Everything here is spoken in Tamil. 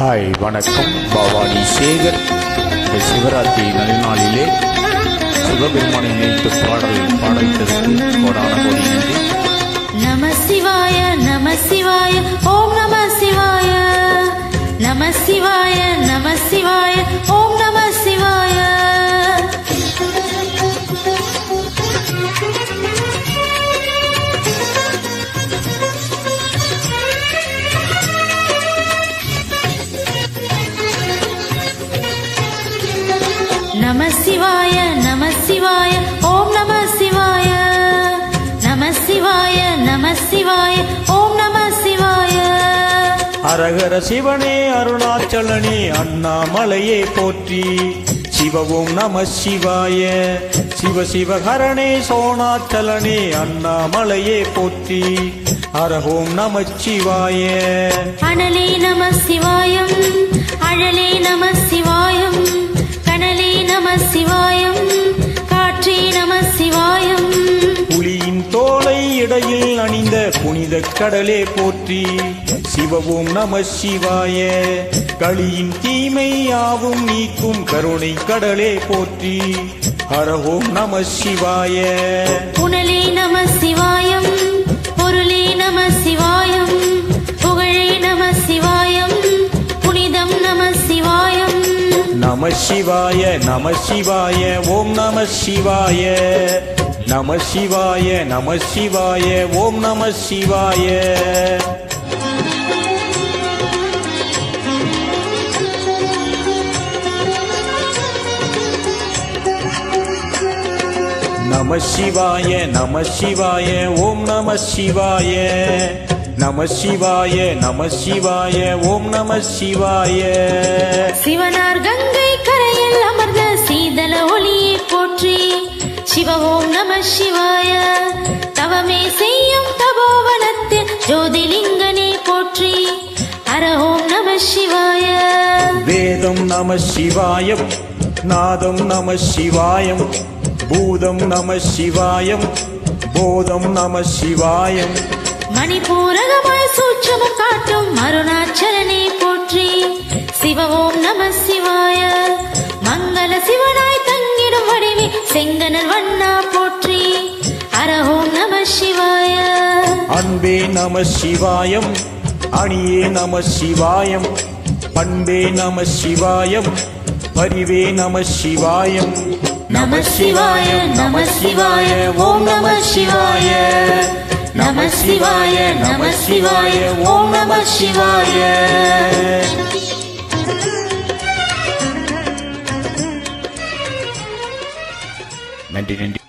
ஹாய் வணக்கம். பவானி சேகர். இந்த சிவராத்திரி நல்நாளிலே சிவபெருமானை நினைத்து பாடலிட்டதற்கு கோடான கோடி நன்றி. நம சிவாய நம சிவாய ஓம் நம சிவாய நம சிவாய நம சிவாய ஓம் நம சிவாய. நம சிவாய நம சிவாய ஓம் நம சிவாய நம சிவாய நம சிவாய ஓம் நம சிவாய. அரகர சிவனே அருணாச்சலனே அண்ணாமலையே போற்றி. சிவ ஓம் நம சிவாய. சிவ சிவகரணே சோணாச்சலனே அண்ணாமலையே போற்றி. அரஹோம் நம சிவாய. அனலே நம சிவாயம் அழலே நம சிவாயம் கனலே நம சிவாயம் காற்றே நம சிவாயம். புலியின் தோலை இடையில் அணிந்த புனித கடலே போற்றி. சிவ ஓம் நம சிவாய. களியின் தீமை யாவும் நீக்கும் கருணை கடலே போற்றி. ஹரஹோம் நம சிவாய. புனலே நம சிவாயம் பொருளே நம சிவாயம் புகழே நம சிவாயம் புனிதம் நம சிவாயம். நம சிவாய நம சிவாய ஓம் நம சிவாய. நம சிவாய நம சிவாய ஓம் நம சிவாய. நம சிவாய நம சிவாய ஓம் நம சிவாய. நம சிவாய நம சிவாய ஓம் நம சிவாய. சிவனார் கங்கை கரையில் அமர்ந்த சீதள ஒளியை போற்றி. சிவ ஓம் நம சிவாய. தவமே செய்யும் தபோவனத்தில் ஜோதிலிங்கனே போற்றி. ஹர ஓம் நம சிவாய. வேதம் நம சிவாயம் நாதம் நம சிவாயம் பூதம் நம சிவாயம் போதம் நம சிவாயம். மணிபூரகமாய் சூட்சமும் காட்டும் அருணாச்சலனே போற்றி. சிவ ஓம் நம சிவாய. மங்கள சிவனாய் தங்கிடும் வடிவே செங்கனல் வண்ணா போற்றி. ஹர ஓம் நம சிவாய. அன்பே நம சிவாயம் அணியே நம சிவாயம் பண்பே நம சிவாயம் பரிவே நம சிவாயம். நம சிவாய நம சிவாய ஓம் நம சிவாய நம சிவாய நம சிவாய ஓம் நம சிவாய. நன்றி.